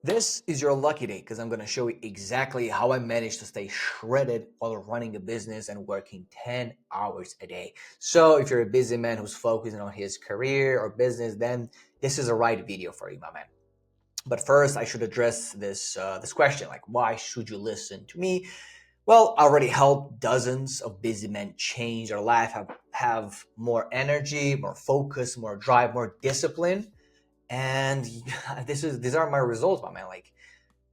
This is your lucky day because I'm going to show you exactly how I managed to stay shredded while running a business and working 10 hours a day. So, if you're a busy man who's focusing on his career or business, then this is the right video for you, my man. But first, I should address this question, like why should you listen to me? Well, I already helped dozens of busy men change their life, have more energy, more focus, more drive, more discipline, and these are my results, my man. Like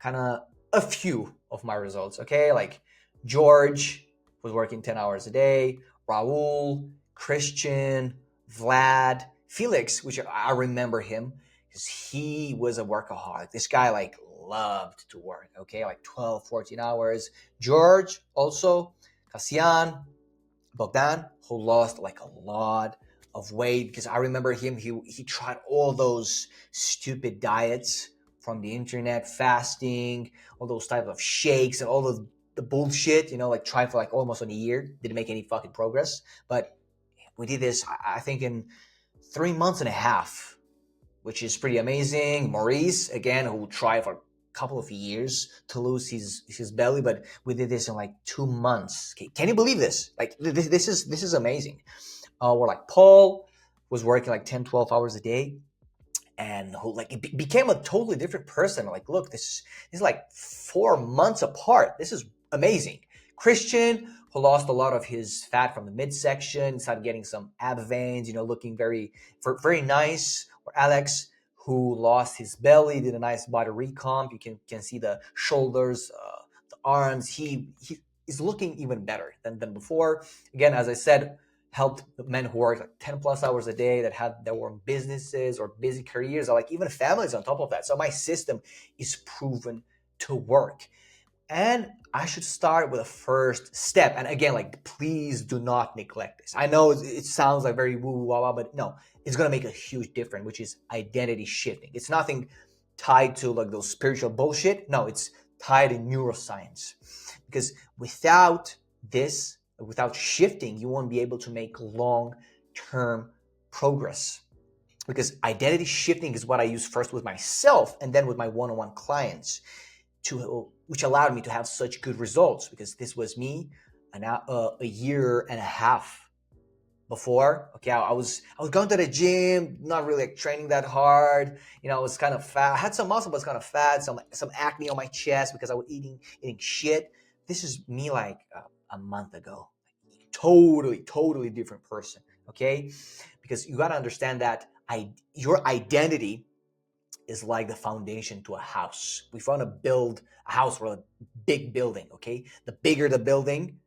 kind of a few of my results. Okay, like George was working 10 hours a day, Raul, Christian, Vlad, Felix, which I remember him because he was a workaholic. This guy like loved to work. Okay, like 12, 14 hours. George also, Cassian, Bogdan, who lost like a lot of weight because I remember him. He tried all those stupid diets from the internet, fasting, all those types of shakes and all the bullshit. Like tried for like almost a year, didn't make any fucking progress. But we did this, I think, in 3 months and a half, which is pretty amazing. Maurice, again, who tried for a couple of years to lose his belly, but we did this in like 2 months. Can you believe this? Like this is amazing. Or like Paul was working like 10, 12 hours a day and who like it became a totally different person. Like, look, this is like 4 months apart. This is amazing. Christian, who lost a lot of his fat from the midsection, started getting some ab veins, looking very nice. Or Alex, who lost his belly, did a nice body recomp. You can see the shoulders, the arms. He is looking even better than before. Again, as I said, helped men who worked like 10 plus hours a day that were in businesses or busy careers or like even families on top of that. So my system is proven to work. And I should start with a first step. And again, like, please do not neglect this. I know it sounds like very woo woo, but no, it's going to make a huge difference, which is identity shifting. It's nothing tied to like those spiritual bullshit. No, it's tied in neuroscience. Because without shifting, you won't be able to make long term progress. Because identity shifting is what I use first with myself and then with my one on one clients which allowed me to have such good results because this was me a year and a half before. Okay, I was going to the gym, not really like training that hard. I was kind of fat. I had some muscle, but was kind of fat. Some acne on my chest because I was eating shit. This is me like a month ago. Totally different person. Okay, because you got to understand that your identity is like the foundation to a house. We want to build a house or a big building, okay? The bigger the building,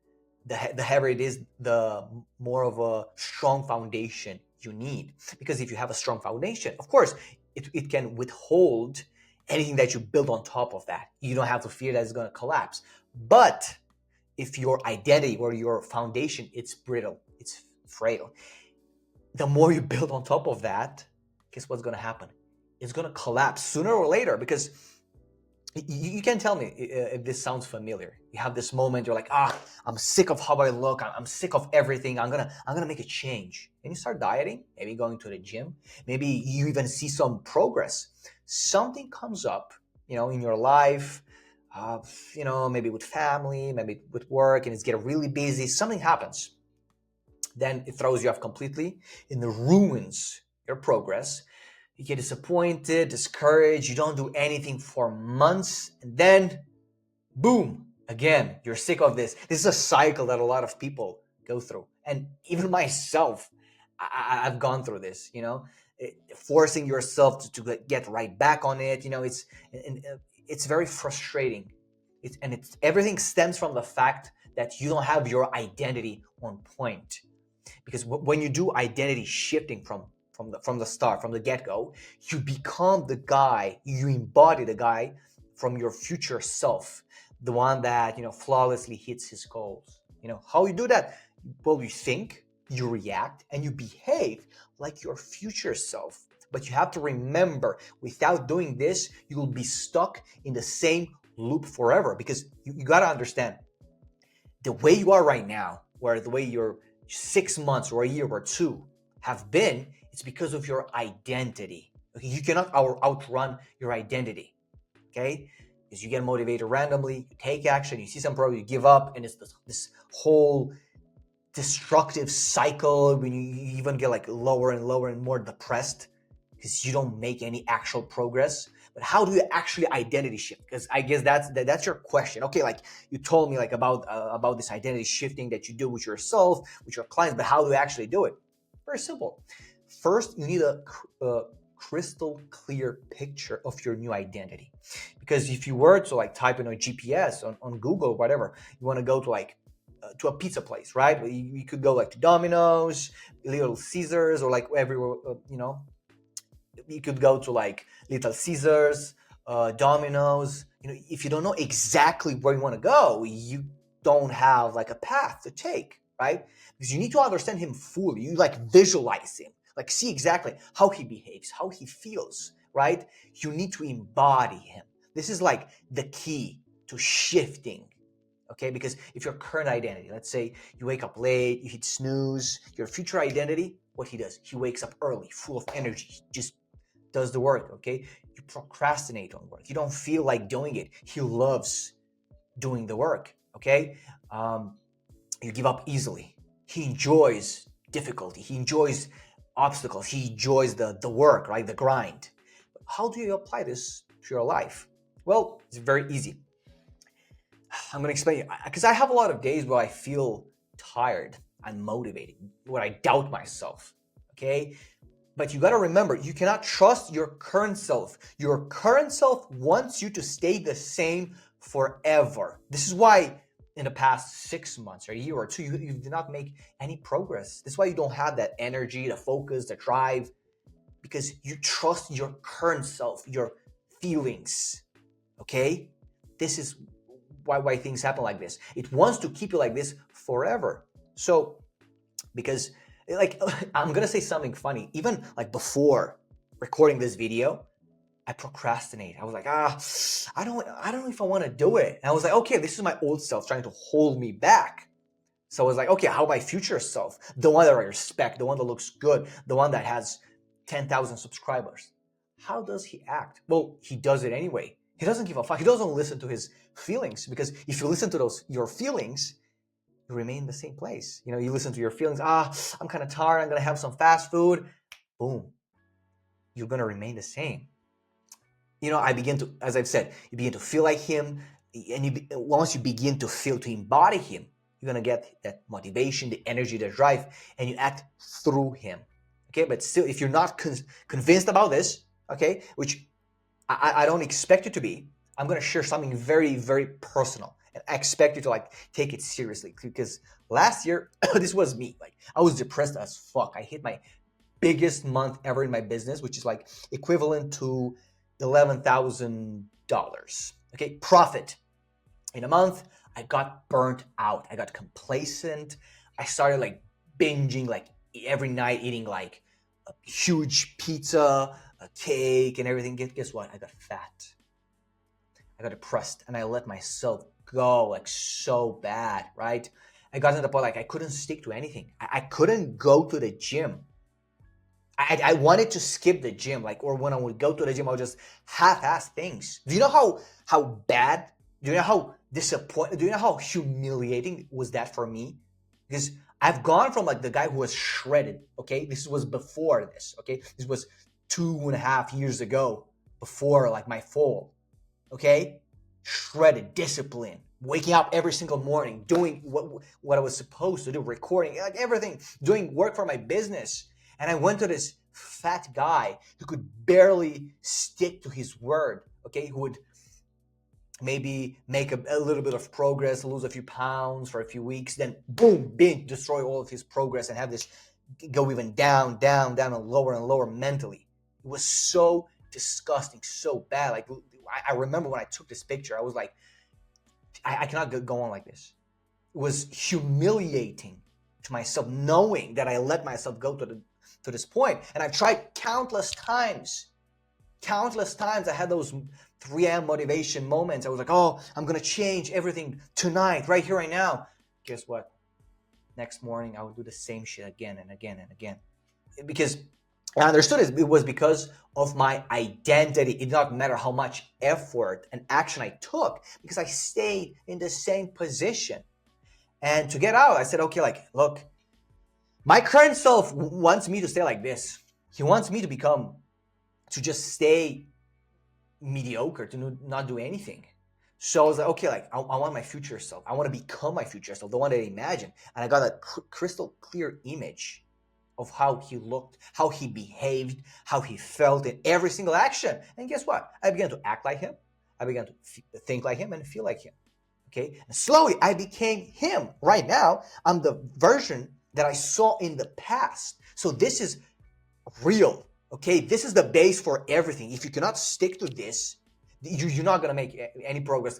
the heavier it is, the more of a strong foundation you need. Because if you have a strong foundation, of course, it can withhold anything that you build on top of that. You don't have to fear that it's going to collapse. But if your identity or your foundation, it's brittle, it's frail, the more you build on top of that, guess what's going to happen? It's going to collapse sooner or later because you can tell me if this sounds familiar. You have this moment, you're like, I'm sick of how I look. I'm sick of everything. I'm gonna make a change. And you start dieting, maybe going to the gym, maybe you even see some progress. Something comes up, in your life, maybe with family, maybe with work, and it's getting really busy. Something happens. Then it throws you off completely and it ruins your progress. You get disappointed, discouraged, you don't do anything for months, and then boom, again, you're sick of this. This is a cycle that a lot of people go through. And even myself, I've gone through this, forcing yourself to get right back on it. It's very frustrating. It's everything stems from the fact that you don't have your identity on point because when you do identity shifting from the start, from the get-go, you become the guy, you embody the guy from your future self, the one that flawlessly hits his goals. How you do that? Well, you think, you react, and you behave like your future self. But you have to remember, without doing this, you will be stuck in the same loop forever because you got to understand the way you are right now, where the way your 6 months or a year or two have been, it's because of your identity. Okay, you cannot outrun your identity. okay? Because you get motivated randomly, you take action, you see some progress, you give up, and it's this whole destructive cycle when you even get like lower and lower and more depressed because you don't make any actual progress. But how do you actually identity shift? Because I guess that's your question. Okay, like you told me like about this identity shifting that you do with yourself, with your clients, but how do you actually do it? Very simple. First, you need a crystal clear picture of your new identity. Because if you were to like type in a GPS on Google or whatever, you want to go to like to a pizza place, right? You could go like to Domino's, Little Caesars, or like everywhere, you could go to like Little Caesars, Domino's. If you don't know exactly where you want to go, you don't have like a path to take, right? Because you need to understand him fully. You like visualize him, like see exactly how he behaves, how he feels, right? You need to embody him. This is like the key to shifting. Okay, because if your current identity, let's say you wake up late, you hit snooze, your future identity, what he does, he wakes up early, full of energy, just does the work. Okay, you procrastinate on work, you don't feel like doing it, he loves doing the work. Okay, you give up easily, he enjoys difficulty, he enjoys obstacles, he enjoys the work, right, the grind. How do you apply this to your life? Well, it's very easy. I'm going to explain, because I have a lot of days where I feel tired, unmotivated, where I doubt myself. Okay, but you got to remember, you cannot trust your current self. Your current self wants you to stay the same forever. This is why in the past 6 months or a year or two, you did not make any progress. This is why you don't have that energy, the focus, the drive, because you trust your current self, your feelings. Okay, this is why things happen like this. It wants to keep you like this forever. So, because like I'm gonna say something funny. Even like before recording this video, I procrastinate. I was like, I don't know if I want to do it. And I was like, okay, this is my old self trying to hold me back. So I was like, okay, how my future self, the one that I respect, the one that looks good, the one that has 10,000 subscribers, how does he act? Well, he does it anyway. He doesn't give a fuck. He doesn't listen to his feelings, because if you listen to your feelings, you remain in the same place. You listen to your feelings. I'm kind of tired. I'm gonna have some fast food. Boom, you're gonna remain the same. I begin to, as I've said, you begin to feel like him, and once you begin to feel, to embody him, you're gonna get that motivation, the energy, the drive, and you act through him. Okay, but still, if you're not convinced about this, okay, which I don't expect you to be, I'm gonna share something very, very personal, and I expect you to like take it seriously, because last year this was me. Like, I was depressed as fuck. I hit my biggest month ever in my business, which is like equivalent to $11,000. Okay, profit in a month. I got burnt out. I got complacent. I started like binging like every night, eating like a huge pizza, a cake, and everything. Guess what? I got fat. I got depressed, and I let myself go like so bad, right? I got to the point like I couldn't stick to anything. I couldn't go to the gym. I wanted to skip the gym, like, or when I would go to the gym, I would just half-ass things. Do you know how bad? Do you know how disappointing? Do you know how humiliating was that for me? Because I've gone from like the guy who was shredded. Okay, this was before this. Okay, this was 2.5 years ago, before like my fall. Okay, shredded, discipline, waking up every single morning, doing what I was supposed to do, recording, like everything, doing work for my business. And I went to this fat guy who could barely stick to his word, okay, who would maybe make a little bit of progress, lose a few pounds for a few weeks, then boom, binge, destroy all of his progress and have this go even down, down, down, and lower mentally. It was so disgusting, so bad. Like, I remember when I took this picture, I was like, I cannot go on like this. It was humiliating to myself, knowing that I let myself go to this point. And I've tried countless times. Countless times I had those 3 a.m. motivation moments. I was like, oh, I'm going to change everything tonight, right here, right now. Guess what? Next morning, I would do the same shit again and again and again. Because I understood it was because of my identity. It did not matter how much effort and action I took because I stayed in the same position. And to get out, I said, okay, like, look, my current self wants me to stay like this. He wants me to become, to just stay mediocre, to not do anything. So I was like, okay, like, I want my future self. I want to become my future self, the one that I imagine. And I got a crystal clear image of how he looked, how he behaved, how he felt in every single action. And guess what? I began to act like him. I began to think like him and feel like him. Okay. And slowly I became him. Right now, I'm the version that I saw in the past. So this is real. Okay. This is the base for everything. If you cannot stick to this, you're not going to make any progress.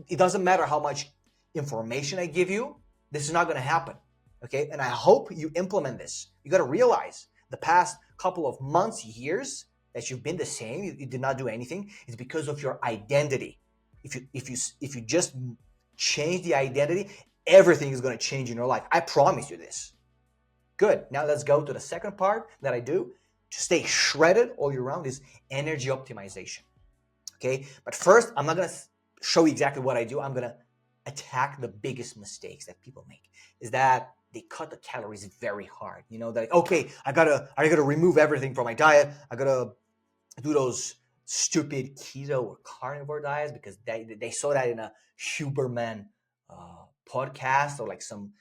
It doesn't matter how much information I give you, this is not going to happen. Okay. And I hope you implement this. You got to realize the past couple of months, years that you've been the same, you did not do anything, is because of your identity. If you just change the identity, everything is going to change in your life. I promise you this. Good. Now let's go to the second part that I do to stay shredded all year round is energy optimization. Okay. But first, I'm not going to show you exactly what I do. I'm going to attack the biggest mistakes that people make is that they cut the calories very hard. You know, that, okay, I gotta remove everything from my diet. I gotta do those stupid keto or carnivore diets because they saw that in a Huberman podcast or like some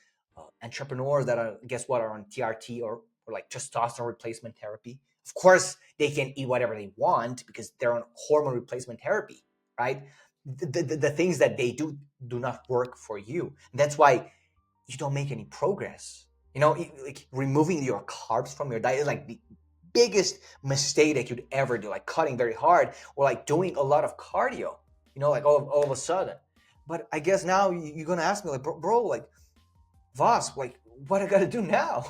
entrepreneurs that are, guess what, are on TRT or like testosterone replacement therapy. Of course, they can eat whatever they want because they're on hormone replacement therapy, right? The things that they do not work for you. And that's why you don't make any progress. You know, like removing your carbs from your diet is like the biggest mistake that you'd ever do, like cutting very hard or like doing a lot of cardio, you know, like all of a sudden. But I guess now you're going to ask me like, bro, like, Voss, like, what I got to do now?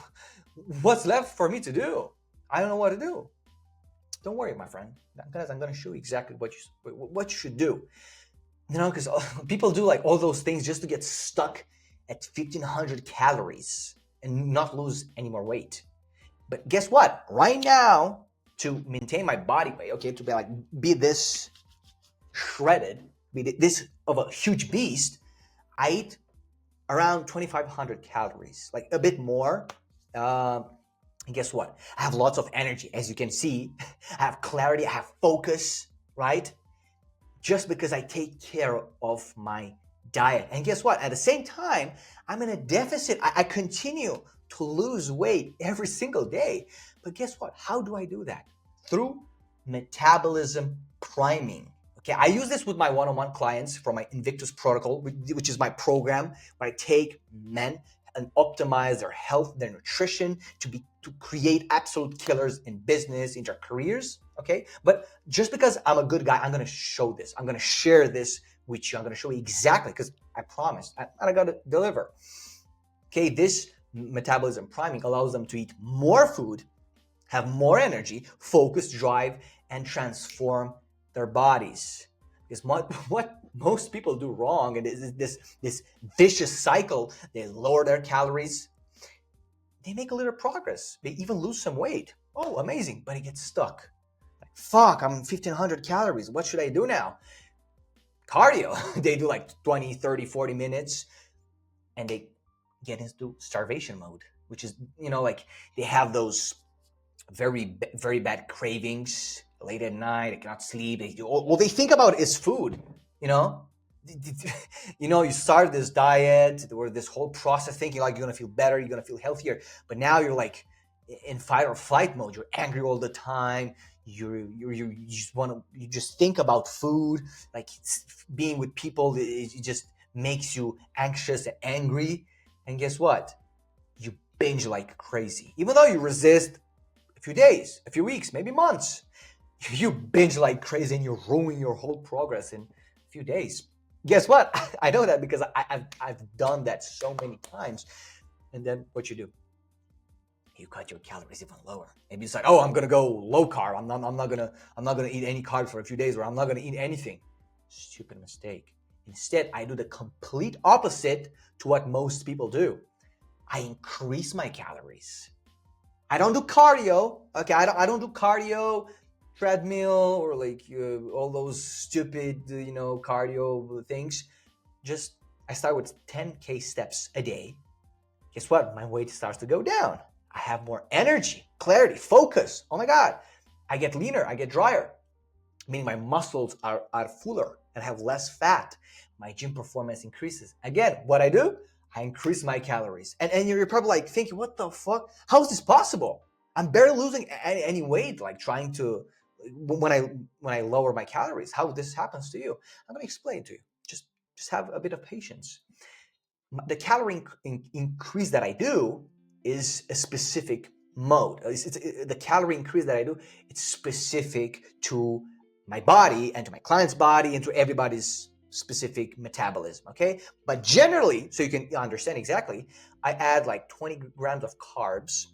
What's left for me to do? I don't know what to do. Don't worry, my friend. Guys, I'm going to show you exactly what you should do. You know, because people do like all those things just to get stuck at 1,500 calories and not lose any more weight. But guess what? Right now, to maintain my body weight, okay, to be this shredded, be this of a huge beast, I eat around 2,500 calories, like a bit more. And guess what? I have lots of energy, as you can see. I have clarity, I have focus, right? Just because I take care of my diet. And guess what? At the same time, I'm in a deficit. I continue to lose weight every single day. But guess what? How do I do that? Through metabolism priming. Okay, I use this with my one-on-one clients for my Invictus protocol, which is my program where I take men and optimize their health, their nutrition to create absolute killers in business, in their careers. Okay, but just because I'm a good guy, I'm gonna show this. I'm gonna share this with you. I'm gonna show you exactly because I promised and I gotta deliver. Okay, this metabolism priming allows them to eat more food, have more energy, focus, drive, and transform their bodies. Because what most people do wrong, and this vicious cycle, they lower their calories, they make a little progress. They even lose some weight. Oh, amazing, but it gets stuck. Like, fuck, I'm 1,500 calories. What should I do now? Cardio. They do like 20, 30, 40 minutes, and they get into starvation mode, which is, you know, like they have those very bad cravings late at night. They cannot sleep. All they think about is food. You know, you know, you start this diet or this whole process thinking like you're gonna feel better, you're gonna feel healthier, but now you're like in fight or flight mode. You're angry all the time. You just think about food. Like being with people, it just makes you anxious and angry. And guess what? You binge like crazy, even though you resist a few days, a few weeks, maybe months. You binge like crazy and you ruin your whole progress in a few days. Guess what? I know that because I've done that so many times. And then what you do? You cut your calories even lower. Maybe it's like, oh, I'm gonna go low carb. I'm not gonna eat any carbs for a few days, or I'm not gonna eat anything. Stupid mistake. Instead, I do the complete opposite to what most people do. I increase my calories. I don't do cardio. Okay, I don't do cardio, treadmill, or like all those stupid cardio things. Just I start with 10K steps a day. Guess what? My weight starts to go down. I have more energy, clarity, focus. Oh my God. I get leaner, I get drier, meaning my muscles are fuller and have less fat. My gym performance increases. Again, what I do, I increase my calories. And you're probably like thinking, what the fuck? How is this possible? I'm barely losing any weight, like trying to when I lower my calories. How this happens to you? I'm gonna explain to you. Just have a bit of patience. The calorie increase that I do is a specific mode. The calorie increase that I do, it's specific to my body and to my client's body and to everybody's specific metabolism, okay? But generally, so you can understand exactly, I add like 20 grams of carbs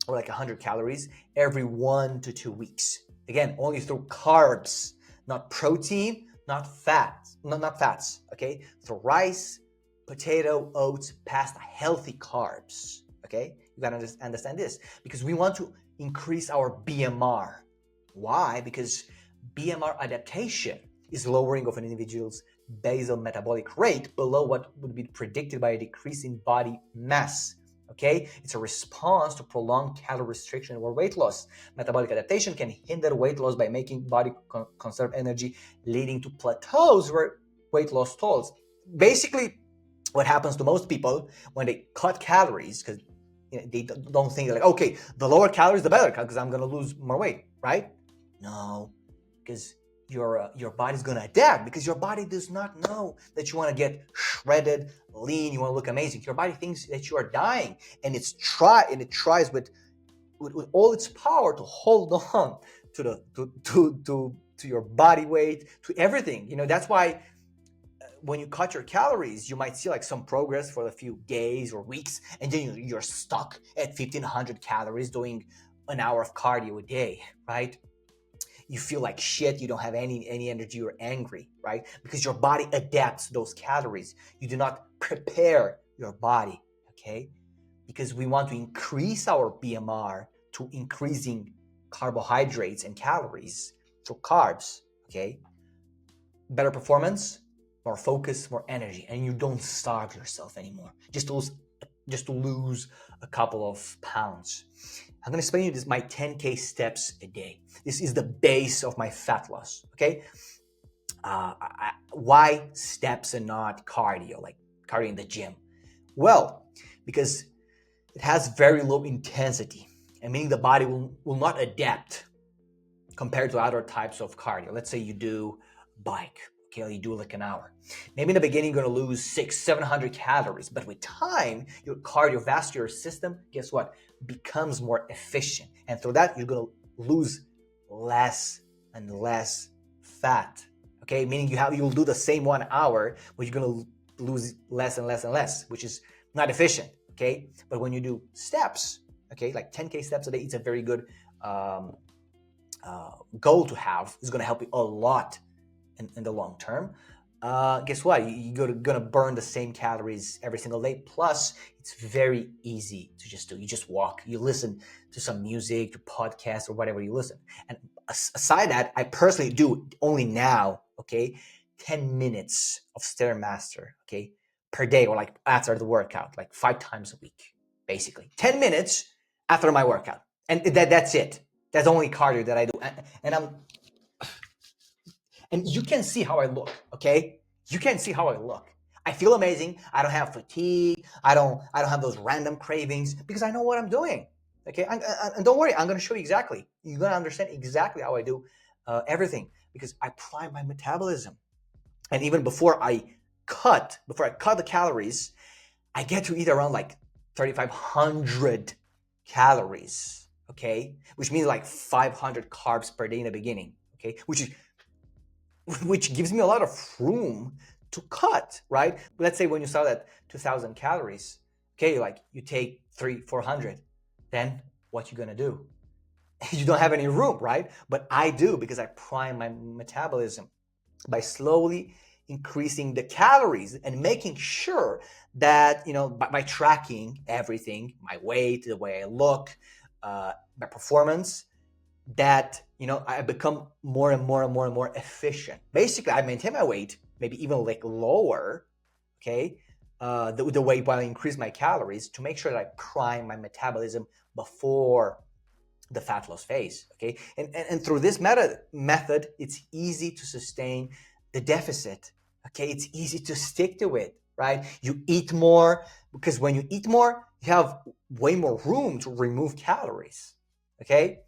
or like 100 calories every 1 to 2 weeks. Again, only through carbs, not protein, not fats, not fats, okay? Through rice, potato, oats, pasta, healthy carbs, okay? You gotta understand this because we want to increase our BMR. Why? Because BMR adaptation is lowering of an individual's basal metabolic rate below what would be predicted by a decrease in body mass. Okay, it's a response to prolonged calorie restriction or weight loss. Metabolic adaptation can hinder weight loss by making body conserve energy, leading to plateaus where weight loss stalls. Basically, what happens to most people when they cut calories, because they don't think like, okay, the lower calories the better because I'm gonna lose more weight, right? No, because your body's gonna adapt because your body does not know that you want to get shredded, lean, you want to look amazing. Your body thinks that you are dying, and it tries with all its power to hold on to your body weight, to everything. That's why when you cut your calories, you might see like some progress for a few days or weeks, and then you're stuck at 1,500 calories doing an hour of cardio a day, right? You feel like shit, you don't have any energy, you're angry, right? Because your body adapts those calories. You do not prepare your body, okay? Because we want to increase our BMR to increasing carbohydrates and calories through carbs, okay? Better performance, more focus, more energy, and you don't starve yourself anymore just to lose a couple of pounds. I'm going to explain to you this my 10K steps a day. This is the base of my fat loss, okay? Why steps and not cardio, like cardio in the gym? Well, because it has very low intensity, and meaning the body will not adapt compared to other types of cardio. Let's say you do bike, okay, you do like an hour. Maybe in the beginning you're gonna lose 600-700 calories, but with time, your cardiovascular system, guess what, becomes more efficient. And through that, you're gonna lose less and less fat, okay? Meaning you'll do the same 1 hour, but you're gonna lose less and less and less, which is not efficient, okay? But when you do steps, okay, like 10K steps a day, it's a very good goal to have. Is going to help you a lot in the long term. Guess what? You're going to burn the same calories every single day. Plus, it's very easy to just do. You just walk, you listen to some music, to podcasts, or whatever you listen. And aside that, I personally do only now, okay, 10 minutes of Stairmaster, okay, per day, or like after the workout, like 5 times a week, basically. 10 minutes after my workout. And that's it. That's the only cardio that I do. And you can see how I look, okay? You can see how I look. I feel amazing. I don't have fatigue. I don't have those random cravings because I know what I'm doing. Okay, and don't worry, I'm going to show you exactly. You're going to understand exactly how I do everything because I prime my metabolism. And even before I cut the calories, I get to eat around like 3,500 calories. Okay, which means like 500 carbs per day in the beginning. Okay, which gives me a lot of room to cut, right? But let's say when you start at 2,000 calories, okay, like you take 300-400, then what you gonna do? You don't have any room, right? But I do because I prime my metabolism by slowly increasing the calories and making sure that, by tracking everything, my weight, the way I look, my performance, that I become more and more and more and more efficient. Basically, I maintain my weight, maybe even like lower, okay, the weight while I increase my calories to make sure that I prime my metabolism before the fat loss phase. Okay, and through this method, it's easy to sustain the deficit. Okay, it's easy to stick to it. Right, you eat more because when you eat more, you have way more room to remove calories. Okay,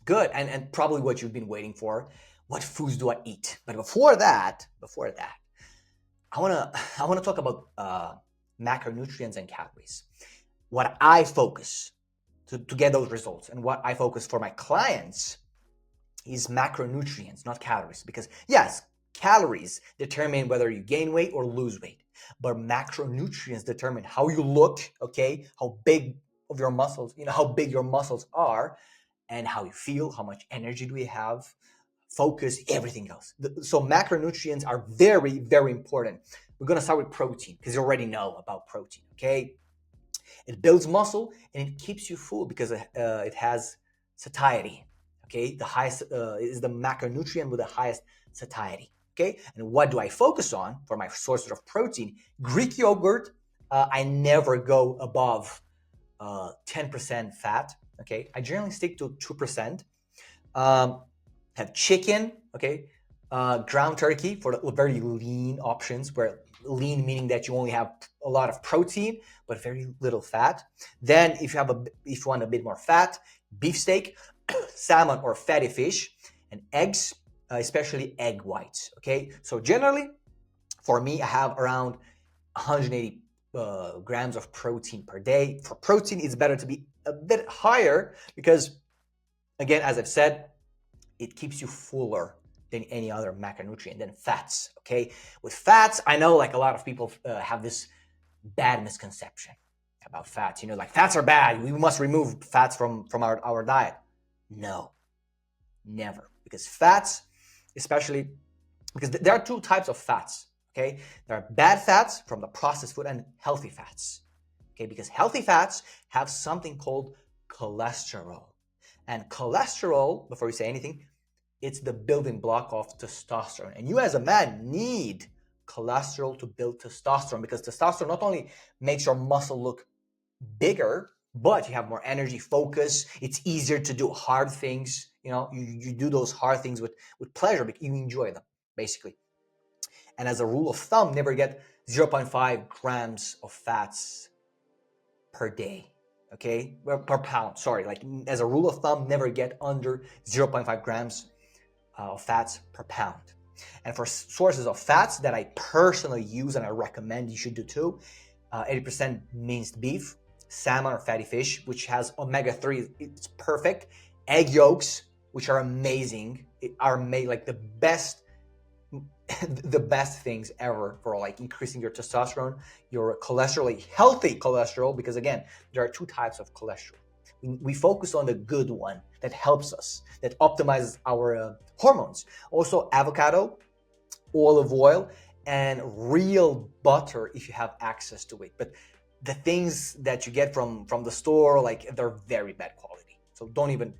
good, and probably what you've been waiting for. What foods do I eat? But before that, I wanna talk about macronutrients and calories. What I focus to get those results, and what I focus for my clients is macronutrients, not calories. Because yes, calories determine whether you gain weight or lose weight, but macronutrients determine how you look, okay, how big of your muscles, how big your muscles are, and how you feel, how much energy do you have, focus, everything else. So macronutrients are very, very important. We're gonna start with protein because you already know about protein, okay? It builds muscle and it keeps you full because it has satiety. Okay, the highest is the macronutrient with the highest satiety. Okay, and what do I focus on for my sources of protein? Greek yogurt. I never go above 10% fat. Okay, I generally stick to 2%. Have chicken. Okay, ground turkey for the very lean options, where lean meaning that you only have a lot of protein but very little fat. Then if you want a bit more fat, beef steak, salmon or fatty fish, and eggs, especially egg whites. Okay, so generally for me, I have around 180 grams of protein per day. For protein, it's better to be a bit higher because, again, as I've said, it keeps you fuller than any other macronutrient. Than fats. Okay, with fats, I know like a lot of people have this bad misconception about fats. Like fats are bad. We must remove fats from our diet. No, never. Because fats, especially because there are two types of fats. Okay, there are bad fats from the processed food and healthy fats. Okay, because healthy fats have something called cholesterol. And cholesterol, before you say anything, it's the building block of testosterone. And you as a man need cholesterol to build testosterone, because testosterone not only makes your muscle look bigger, but you have more energy, focus. It's easier to do hard things. You do those hard things with pleasure because you enjoy them, basically. And as a rule of thumb, never get 0.5 grams of fats per day. Okay, per pound. Sorry, like as a rule of thumb, never get under 0.5 grams of fats per pound. And for sources of fats that I personally use and I recommend you should do too, 80% minced beef, salmon or fatty fish, which has omega-3, it's perfect. Egg yolks, which are amazing, are made like the best things ever for like increasing your testosterone, your cholesterol, like healthy cholesterol, because again, there are two types of cholesterol. We focus on the good one that helps us, that optimizes our hormones. Also, avocado, olive oil, and real butter if you have access to it. But the things that you get from the store, like they're very bad quality. So don't even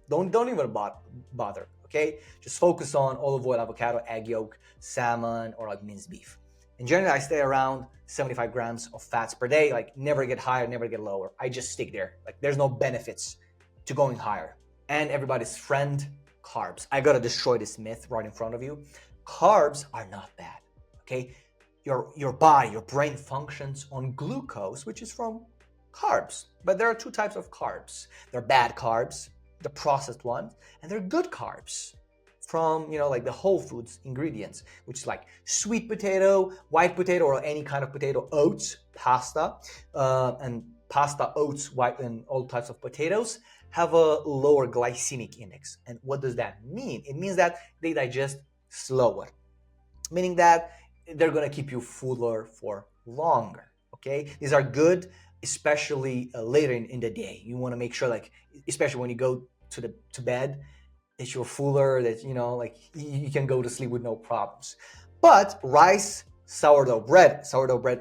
bother. Okay, just focus on olive oil, avocado, egg yolk, salmon, or like minced beef. And generally, I stay around 75 grams of fats per day. Like never get higher, never get lower. I just stick there. Like there's no benefits to going higher. And everybody's friend, carbs. I gotta destroy this myth right in front of you. Carbs are not bad. Okay, your body, your brain functions on glucose, which is from carbs. But there are two types of carbs. They're bad carbs, the processed ones, and they're good carbs from like the whole foods ingredients, which is like sweet potato, white potato, or any kind of potato, oats, pasta, and pasta, oats, white, and all types of potatoes have a lower glycemic index. And what does that mean? It means that they digest slower, meaning that they're going to keep you fuller for longer. Okay, these are good, especially later in the day. You want to make sure, like, especially when you go to bed, that you're fuller, that like you can go to sleep with no problems. But rice, sourdough bread,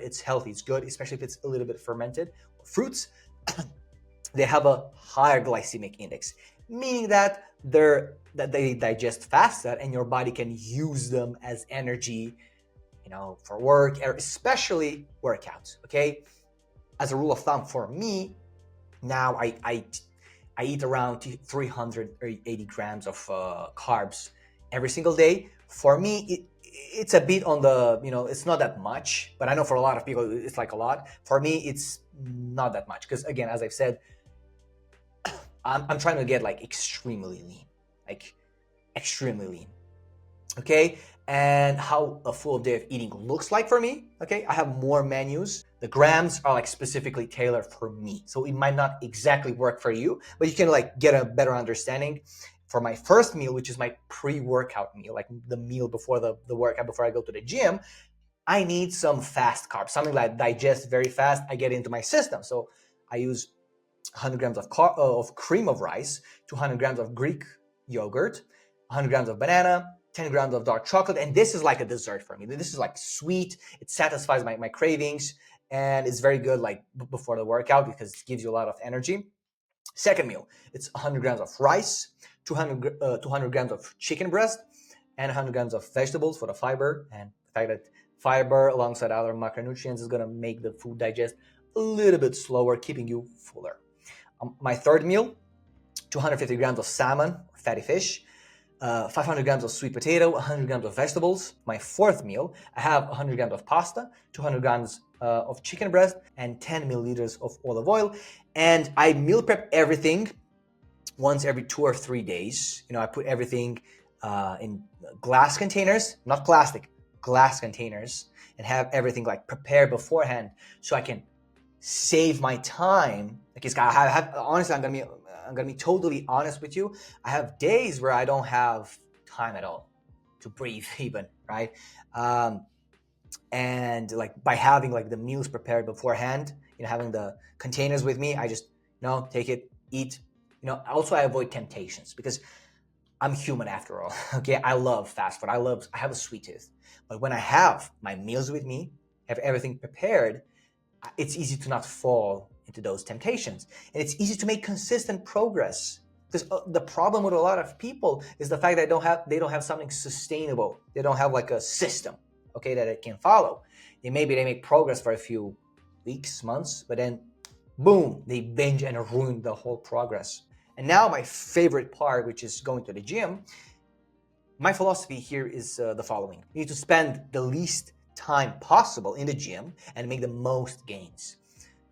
it's healthy, it's good, especially if it's a little bit fermented. Fruits, they have a higher glycemic index, meaning that they digest faster and your body can use them as energy, for work, especially workouts. Okay, as a rule of thumb for me, now I eat around 380 grams of carbs every single day. For me, it's a bit on the, it's not that much, but I know for a lot of people it's like a lot. For me, it's not that much because, again, as I've said, I'm trying to get like extremely lean, like extremely lean. Okay, and how a full day of eating looks like for me. Okay, I have more menus. The grams are like specifically tailored for me, so it might not exactly work for you, but you can like get a better understanding. For my first meal, which is my pre-workout meal, like the meal before the workout, before I go to the gym, I need some fast carbs, something like digest very fast. I get into my system, so I use 100 grams of cream of rice, 200 grams of Greek yogurt, 100 grams of banana, 10 grams of dark chocolate. And this is like a dessert for me. This is like sweet. It satisfies my cravings, and it's very good like before the workout because it gives you a lot of energy. Second meal, it's 100 grams of rice, 200 grams of chicken breast, and 100 grams of vegetables for the fiber. And the fact that fiber alongside other macronutrients is going to make the food digest a little bit slower, keeping you fuller. My third meal, 250 grams of salmon or fatty fish, 500 grams of sweet potato, 100 grams of vegetables. My fourth meal, I have 100 grams of pasta, 200 grams of chicken breast, and 10 milliliters of olive oil. And I meal prep everything once every 2 or 3 days. I put everything in glass containers, not plastic, glass containers, and have everything like prepared beforehand so I can save my time. Like honestly, I'm gonna be totally honest with you. I have days where I don't have time at all to breathe, even, right? Um, and like by having like the meals prepared beforehand, having the containers with me, I just take it, eat. Also I avoid temptations because I'm human after all. Okay, I love fast food. I have a sweet tooth, but when I have my meals with me, have everything prepared, it's easy to not fall into those temptations, and it's easy to make consistent progress. Because the problem with a lot of people is the fact that they don't have something sustainable. They don't have like a system, okay, that it can follow. Maybe they make progress for a few weeks, months, but then boom, they binge and ruin the whole progress. And now my favorite part, which is going to the gym. My philosophy here is the following: you need to spend the least time possible in the gym and make the most gains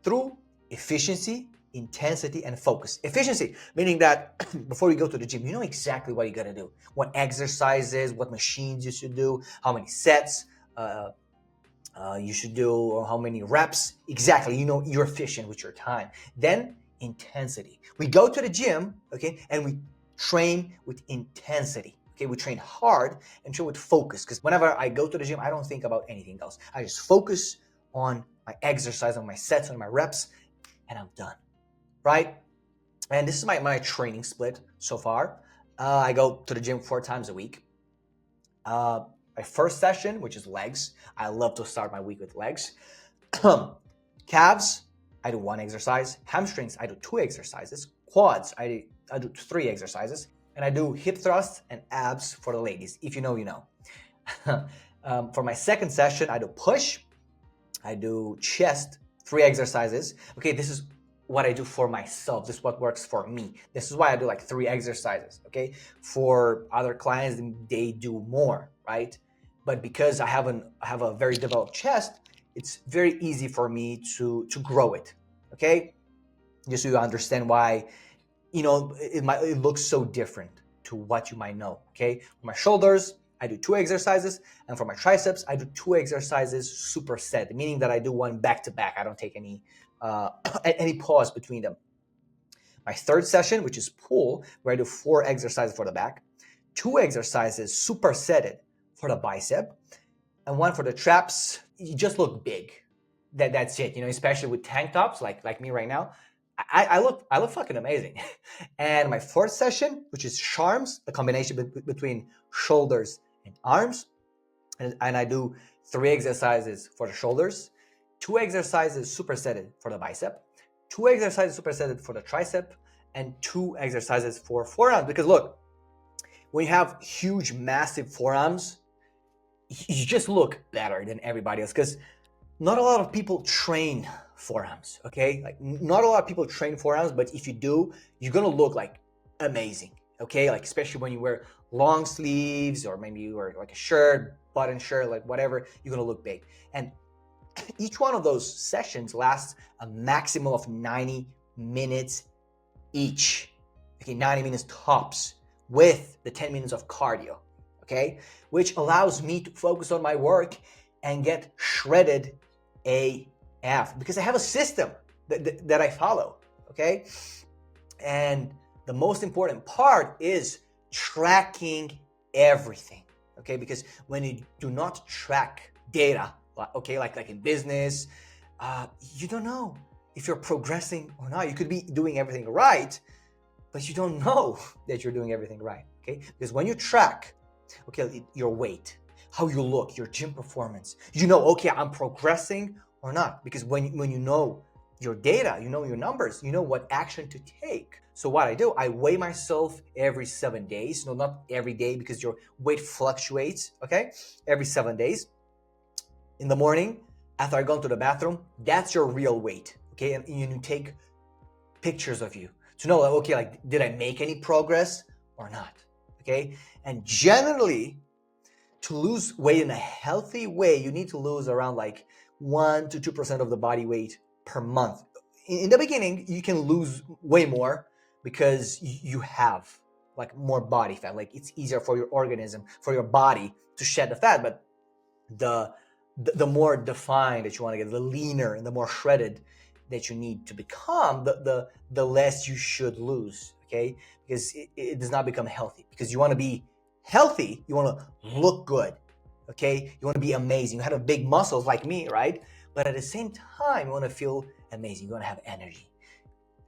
through efficiency, intensity, and focus. Efficiency, meaning that before you go to the gym, you know exactly what you got to do, what exercises, what machines you should do, how many sets you should do, or how many reps. Exactly, you're efficient with your time. Then intensity. We go to the gym, okay, and we train with intensity. Okay, we train hard and train with focus, because whenever I go to the gym, I don't think about anything else. I just focus on my exercise, on my sets, on my reps, and I'm done, right? And this is my training split so far. I go to the gym 4 times a week. My first session, which is legs, I love to start my week with legs. Calves, I do 1 exercise. Hamstrings, I do 2 exercises. Quads, I do 3 exercises. And I do hip thrusts and abs for the ladies. If you know, you know. For my second session, I do push. I do chest, 3 exercises. Okay, this is what I do for myself. This is what works for me. This is why I do like 3 exercises. Okay, for other clients, they do more, right? But because I have a very developed chest, it's very easy for me to grow it. Okay, just so you understand why it looks so different to what you might know. Okay, for my shoulders, I do 2 exercises, and for my triceps, I do 2 exercises superset, meaning that I do one back to back. I don't take any any pause between them. My third session, which is pull, where I do 4 exercises for the back, 2 exercises supersetted for the bicep, and 1 for the traps. You just look big. That's it. Especially with tank tops like me right now. I look fucking amazing. And my fourth session, which is charms, the combination between shoulders and arms, and I do 3 exercises for the shoulders, 2 exercises supersetted for the bicep, 2 exercises supersetted for the tricep and 2 exercises for forearms. Because look, when you have huge, massive forearms, you just look better than everybody else, because not a lot of people train forearms, okay? Like, not a lot of people train forearms, but if you do, you're gonna look like amazing, okay? Like, especially when you wear long sleeves, or maybe you wear like a shirt, button shirt, like whatever, you're gonna look big. And each one of those sessions lasts a maximum of 90 minutes each, okay? 90 minutes tops, with the 10 minutes of cardio, okay? Which allows me to focus on my work and get shredded AF, because I have a system that I follow, okay? And the most important part is tracking everything, okay? Because when you do not track data, okay, like in business, you don't know if you're progressing or not. You could be doing everything right, but you don't know that you're doing everything right, okay? Because when you track, okay, your weight, how you look, your gym performance, you know, okay, I'm progressing or not. Because when you know your data, you know your numbers, you know what action to take. So what I do, I weigh myself every 7 days. No, not every day, because your weight fluctuates, okay? Every 7 days. In the morning, after I go to the bathroom, that's your real weight, okay? And you take pictures of you to know, like, okay, like, did I make any progress or not, okay? And generally, to lose weight in a healthy way, you need to lose around like 1 to 2% of the body weight per month. In the beginning, you can lose way more because you have like more body fat. Like, it's easier for your organism, for your body to shed the fat. But the more defined that you want to get, the leaner and the more shredded that you need to become, the less you should lose, okay? Because it does not become healthy. Because you want to be healthy, you want to look good, okay? You want to be amazing. You have big muscles like me, right? But at the same time, you want to feel amazing. You want to have energy,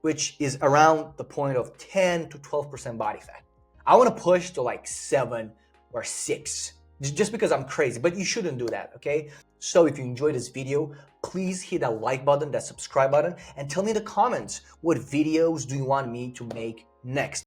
which is around the point of 10 to 12% body fat. I want to push to like 7 or 6, just because I'm crazy, but you shouldn't do that, okay? So if you enjoyed this video, please hit that like button, that subscribe button, and tell me in the comments, what videos do you want me to make next?